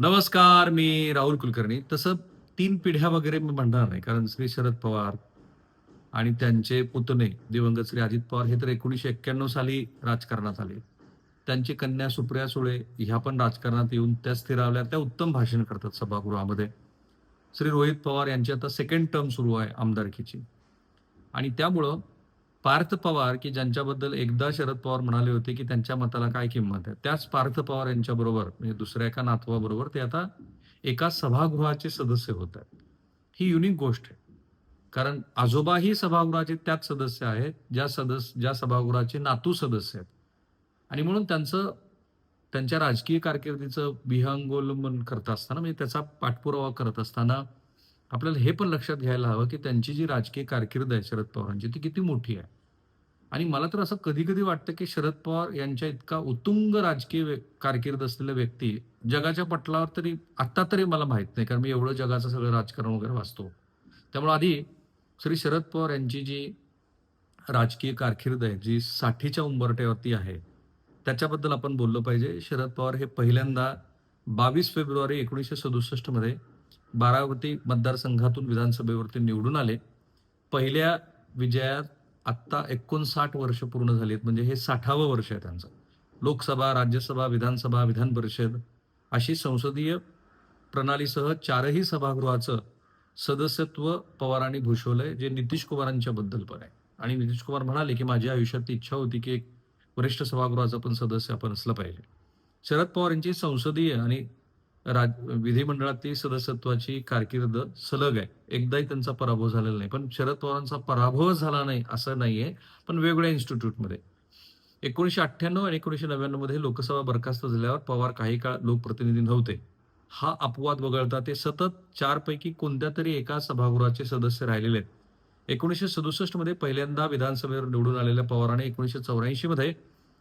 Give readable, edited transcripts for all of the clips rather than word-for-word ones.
नमस्कार, मी राहुल कुलकर्णी. तसं 3 पिढ्या वगैरे मी म्हणणार नाही. कारण श्री शरद पवार आणि त्यांचे पुतणे दिवंगत श्री अजित पवार हे तर 1991 साली राजकारणात आले. त्यांची कन्या सुप्रिया सुळे ह्या पण राजकारणात येऊन त्या स्थिरावल्या. त्या उत्तम भाषण करतात सभागृहामध्ये. श्री रोहित पवार यांची आता सेकंड टर्म सुरू आहे आमदारकीची. आणि त्यामुळं पार्थ पवार, की ज्यांच्याबद्दल एकदा शरद पवार म्हणाले होते, की त्यांच्या मताला काय किंमत आहे. त्याच पार्थ पवार यांच्याबरोबर म्हणजे दुसऱ्या एका नातवाबरोबर ते आता एका सभागृहाचे सदस्य होत आहेत. ही युनिक गोष्ट आहे. कारण आजोबाही सभागृहाचे त्याच सदस्य आहेत, ज्या सभागृहाचे नातू सदस्य आहेत. आणि म्हणून त्यांच्या राजकीय कारकिर्दीचं विहंगोलंबन करत असताना म्हणजे त्याचा पाठपुरावा करत असताना आपल्याला हे पण लक्षात घ्यायला हवं, की त्यांची जी राजकीय कारकीर्द आहे शरद पवारांची, ती किती मोठी आहे. आणि मला तर असं कधी-कधी वाटतं, की शरद पवार यांच्या इतका उत्तुंग राजकीय कारकीर्द असलेल्या व्यक्ती जगाच्या पटलावर तरी आत्ता तरी मला माहीत नाही. कारण मी एवढं जगाचं सगळं राजकारण वगैरे वाचतो. त्यामुळे आधी श्री शरद पवार यांची जी राजकीय कारकीर्द आहे, जी 60च्या उंबरठ्यावरती आहे, त्याच्याबद्दल आपण बोललं पाहिजे. शरद पवार हे पहिल्यांदा 22 फेब्रुवारी 1967 मध्ये बारामती मतदारसंघातून विधानसभेवरती निवडून आले. पहिल्या विजयात आत्ता 59 वर्ष पूर्ण झाली आहेत. म्हणजे हे 60वं वर्ष आहे त्यांचं. लोकसभा, राज्यसभा, विधानसभा, विधान परिषद अशी संसदीय प्रणालीसह 4ही सभागृहाचं सदस्यत्व पवारांनी भूषवलंय, जे नितीश कुमारांच्या बद्दल पण आहे. आणि नितीश कुमार म्हणाले, की माझ्या आयुष्यात ती इच्छा होती, की एक वरिष्ठ सभागृहाचा पण सदस्य आपण असलं पाहिजे. शरद पवार यांची संसदीय आणि विधिमंडळातील सदस्यत्वाची कारकीर्द सलग आहे. एकदाही त्यांचा पराभव झालेला नाही. पण शरद पवारांचा पराभव झाला नाही असं नाहीये, पण वेगवेगळ्या इन्स्टिट्यूटमध्ये. 1998 आणि 1999 मध्ये लोकसभा बरखास्त झाल्यावर पवार काही काळ लोकप्रतिनिधी नव्हते. हा अपवाद वगळता ते सतत 4 पैकी कोणत्यातरी एका सभागृहाचे सदस्य राहिलेले आहेत. 1967 मध्ये पहिल्यांदा विधानसभेवर निवडून आलेल्या पवारांनी 1984 मध्ये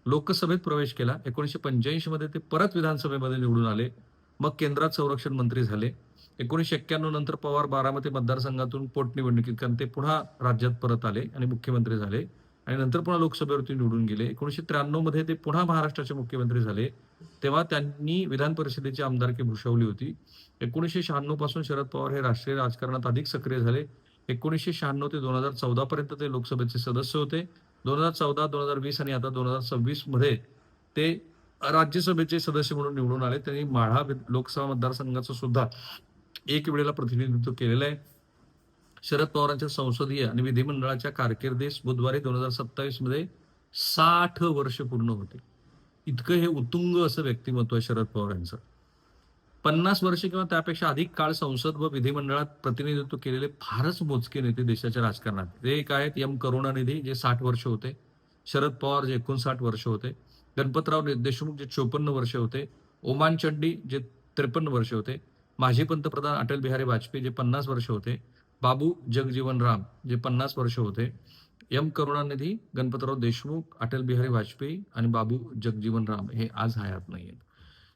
लोकसभेत प्रवेश केला. 1985 मध्ये ते परत विधानसभेमध्ये निवडून आले. मग केंद्रात संरक्षण मंत्री झाले. 1991 नंतर पवार बारामती मतदारसंघातून पोटनिवडणुकीत कारण ते पुन्हा राज्यात परत आले आणि मुख्यमंत्री झाले आणि नंतर पुन्हा लोकसभेवरती निवडून गेले. 1993 मध्ये ते पुन्हा महाराष्ट्राचे मुख्यमंत्री झाले. तेव्हा त्यांनी विधान परिषदेची आमदारकी भूषवली होती. 1996 पासून शरद पवार हे राष्ट्रीय राजकारणात अधिक सक्रिय झाले. 1996 ते 2014 पर्यंत ते लोकसभेचे सदस्य होते. 2014, 2020 आणि आता 2026 मध्ये ते राज्यसभेचे सदस्य म्हणून निवडून आले. त्यांनी माढा लोकसभा मतदारसंघाचं सुद्धा एक वेळेला प्रतिनिधित्व केलेलं आहे. शरद पवारांच्या संसदीय आणि विधिमंडळाच्या कारकिर्दीस बुधवारी 2027 मध्ये 60 वर्ष पूर्ण होते. इतकं हे उत्तुंग असं व्यक्तिमत्व आहे शरद पवार यांचं. 50 वर्ष किंवा त्यापेक्षा अधिक काळ संसद व विधिमंडळात प्रतिनिधित्व केलेले फारच मोजके नेते देशाच्या राजकारणात. ते एक आहेत करुणानिधी जे 60 वर्ष होते. शरद पवार जे 59 वर्ष होते. गणपतराव देशमुख जे 54 वर्ष होते. ओमान चंडी जे 53 वर्ष होते. माजी पंतप्रधान अटल बिहारी वाजपेयी जे 50 वर्ष होते. बाबू जगजीवन राम जे 50 वर्ष होते. करुणानिधी, गणपतराव देशमुख, अटल बिहारी वाजपेयी आणि बाबू जगजीवन राम हे आज हयात नाहीयेत.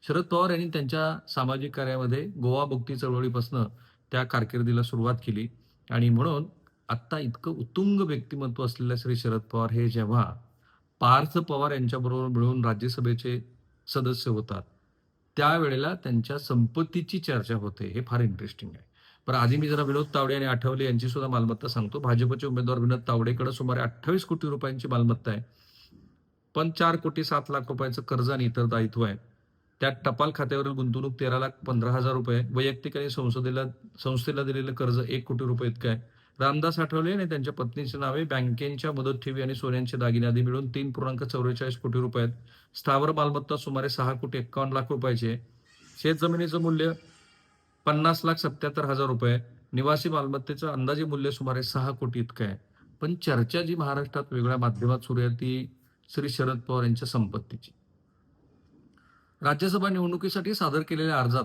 शरद पवार यांनी त्यांच्या सामाजिक कार्यामध्ये गोवा मुक्ती चळवळीपासून त्या कारकिर्दीला सुरुवात केली आणि म्हणून आत्ता इतकं उत्तुंग व्यक्तिमत्व असलेल्या श्री शरद पवार हे जेव्हा पार्थ पवार यांच्याबरोबर मिळून राज्यसभेचे सदस्य होतात, त्यावेळेला त्यांच्या संपत्तीची चर्चा होते. हे फार इंटरेस्टिंग आहे. पण आधी मी जरा विनोद तावडे आणि आठवले यांची सुद्धा मालमत्ता सांगतो. भाजपचे उमेदवार विनोद तावडेकडे सुमारे 28 कोटी रुपयांची मालमत्ता आहे. पण 4,07,00,000 रुपयाचं कर्ज आणि इतर दायित्व आहे. त्यात टपाल खात्यावरील गुंतवणूक 13,15,000 रुपये, वैयक्तिक आणि संस्थेला दिलेलं कर्ज 1 कोटी रुपये इतकं आहे. रामदास आठवले आणि त्यांच्या पत्नीची नावे बँकेच्या मुदत ठेवी आणि सोन्यांचे दागिने आदी मिळून 3,44 कोटी रुपये आहेत. स्थावर मालमत्ता सुमारे 6,51,00,000 रुपयाची आहे. शेतजमिनीचं मूल्य 50,77,000 रुपये. निवासी मालमत्तेचं अंदाजे मूल्य सुमारे 6 कोटी इतकं आहे. पण चर्चा जी महाराष्ट्रात वेगळ्या माध्यमात सुरू आहे ती श्री शरद पवार यांच्या संपत्तीची. राज्यसभा निवडणुकीसाठी सादर केलेल्या अर्जात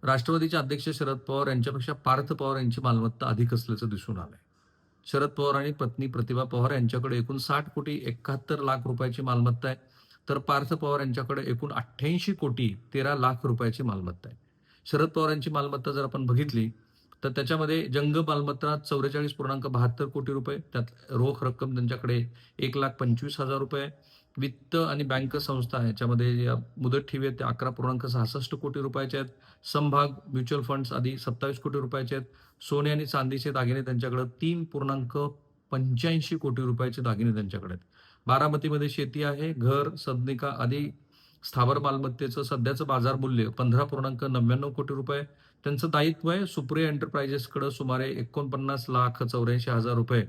राष्ट्रवादीचे अध्यक्ष शरद पवार यांच्यापेक्षा पार्थ पवार यांची मालमत्ता अधिक असल्याचं दिसून आलंय. शरद पवार आणि पत्नी प्रतिभा पवार यांच्याकडे एकूण 60,71,00,000 रुपयाची मालमत्ता आहे. तर पार्थ पवार यांच्याकडे एकूण 88,13,00,000 रुपयाची मालमत्ता आहे. शरद पवार यांची मालमत्ता जर आपण बघितली तर त्याच्यामध्ये जंग मालमत्ता 44,72 कोटी रुपये, त्यात रोख रक्कम त्यांच्याकडे 1,25,000 रुपये, वित्त आणि बँक संस्था याच्यामध्ये या मुदत ठेवी आहेत त्या 11.66 कोटी रुपयाच्या आहेत. समभाग, म्युच्युअल फंड्स आदी 27 कोटी रुपयाचे आहेत. सोने आणि चांदीचे दागिने त्यांच्याकडे 3.85 कोटी रुपयाचे दागिने त्यांच्याकडे आहेत. बारामतीमध्ये शेती आहे, घर, सदनिका आदी स्थावर मालमत्तेचं सध्याचं बाजार मूल्य 15.99 कोटी रुपये. त्यांचं दायित्व आहे सुप्रिया एंटरप्राइजेसकडे सुमारे 49,84,000 रुपये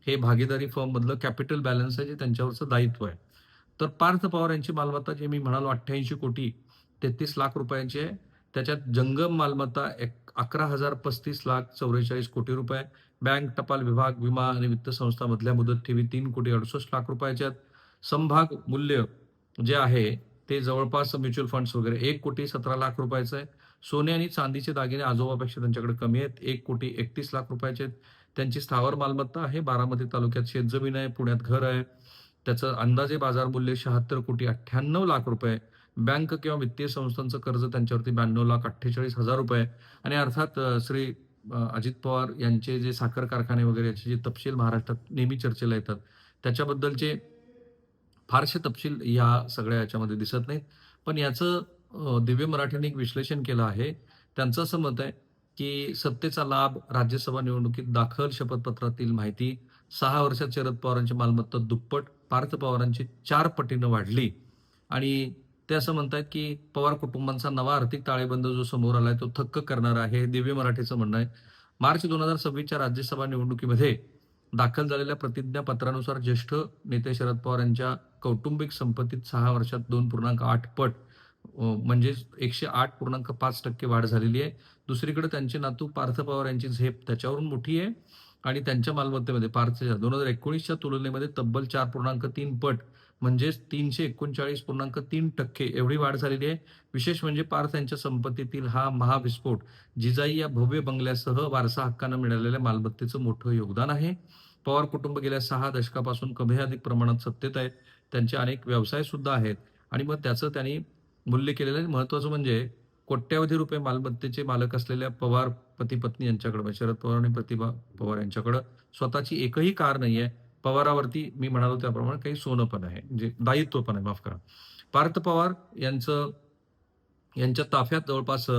हे भागीदारी फर्ममधलं कॅपिटल बॅलन्स आहे, जे त्यांच्यावरचं दायित्व आहे. तर पार्थ पवार यांची मालमत्ता जे मी म्हणालो 88 कोटी 33 लाख रुपयांची आहे. त्याच्यात जंगम मालमत्ता 11,35,44,000 कोटी रुपये. बँक, टपाल विभाग, विमा आणि वित्त संस्थांमधल्या मुदत ठेवी 3,68,00,000 रुपयाच्या आहेत. समभाग मूल्य जे आहे ते जवळपास म्युच्युअल फंड्स वगैरे 1,17,00,000 रुपयाचं आहे. सोने आणि चांदीचे दागिने आजोबापेक्षा त्यांच्याकडे कमी आहेत. 1,31,00,000 रुपयाचे आहेत. त्यांची स्थावर मालमत्ता आहे. बारामती तालुक्यात शेतजमीन आहे. पुण्यात घर आहे. त्याचं अंदाजे बाजार मूल्य 76,98,00,000 रुपये. बँक किंवा वित्तीय संस्थांचं कर्ज त्यांच्यावरती 92,48,000 रुपये आणि अर्थात श्री अजित पवार यांचे जे साखर कारखाने वगैरे याचे जे तपशील महाराष्ट्रात नेहमी चर्चेला येतात, त्याच्याबद्दलचे फारसे तपशील या सगळ्या याच्यामध्ये दिसत नाहीत. पण याचं दिव्य मराठीने एक विश्लेषण केलं आहे. त्यांचं असं मत आहे, की सत्तेचा लाभ, राज्यसभा निवडणुकीत दाखल शपथपत्रातील माहिती, 6 वर्षात शरद पवारांची मालमत्ता दुप्पट, पार्थ पवारांची 4 पटीनं वाढली आणि ते असं म्हणतायत, की पवार कुटुंबांचा नवा आर्थिक ताळेबंद जो समोर आलाय तो थक्क करणारा आहे. हे दिव्य मराठीचं म्हणणं आहे. मार्च 2026च्या राज्यसभा निवडणुकीमध्ये दाखल झालेल्या प्रतिज्ञापत्रानुसार ज्येष्ठ नेते शरद पवार यांच्या कौटुंबिक संपत्तीत 6 वर्षात 2.8 पट म्हणजेच 108.5% वाढ झालेली आहे. दुसरीकडे त्यांचे नातू पार्थ पवार यांची झेप त्याच्यावरून मोठी आहे आणि त्यांच्या मालमत्तेमध्ये पार्थच्या 2019च्या तुलनेमध्ये तब्बल 4.3 पट म्हणजेच 339.3% एवढी वाढ झालेली आहे. विशेष म्हणजे पार्थ यांच्या संपत्तीतील हा महाविस्फोट जिजाई या भव्य बंगल्यासह वारसा हक्कानं मिळालेल्या मालमत्तेचं मोठं योगदान आहे. पवार कुटुंब गेल्या 6 दशकापासून कमी अधिक प्रमाणात सत्तेत आहे. त्यांचे अनेक व्यवसाय सुद्धा आहेत आणि मग त्याचं त्यांनी मूल्य केलेलं आहे. महत्त्वाचं म्हणजे कोट्यवधी रुपये मालमत्तेचे मालक असलेल्या पवार पती-पत्नी यांच्याकडे म्हणजे शरद पवार आणि प्रतिभा पवार यांच्याकडं स्वतःची एकही कार नाहीये. पवारावरती मी म्हणालो त्याप्रमाणे काही सोनं पण आहे. म्हणजे दायित्व पण आहे, माफ करा. पार्थ पवार यांच्या ताफ्यात जवळपास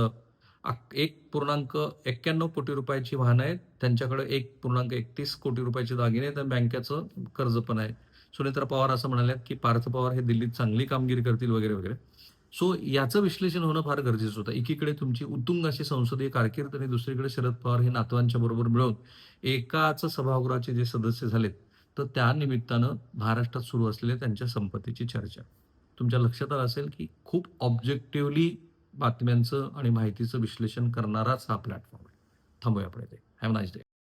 1.91 कोटी रुपयाची वाहनं आहेत. त्यांच्याकडे 1.31 कोटी रुपयाचे दागिने आहेत आणि बँकेचं कर्ज पण आहे. सुनेत्रा पवार असं म्हणाल्यात, की पार्थ पवार हे दिल्लीत चांगली कामगिरी करतील वगैरे, वगैरे. सो याचं विश्लेषण होणं फार गरजेचं होतं. एकीकडे तुमची उत्तुंग अशी संसदीय कारकीर्द आणि दुसरीकडे शरद पवार हे नातवांच्या बरोबर मिळून एकाच सभागृहाचे जे सदस्य झालेत, तर त्या निमित्तानं महाराष्ट्रात सुरू असलेल्या त्यांच्या संपत्तीची चर्चा. तुमच्या लक्षात आलं असेल, की खूप ऑब्जेक्टिव्हली बातम्यांचं आणि माहितीचं विश्लेषण करणाराच हा प्लॅटफॉर्म आहे. थांबूया आपण इथे. Have a nice day.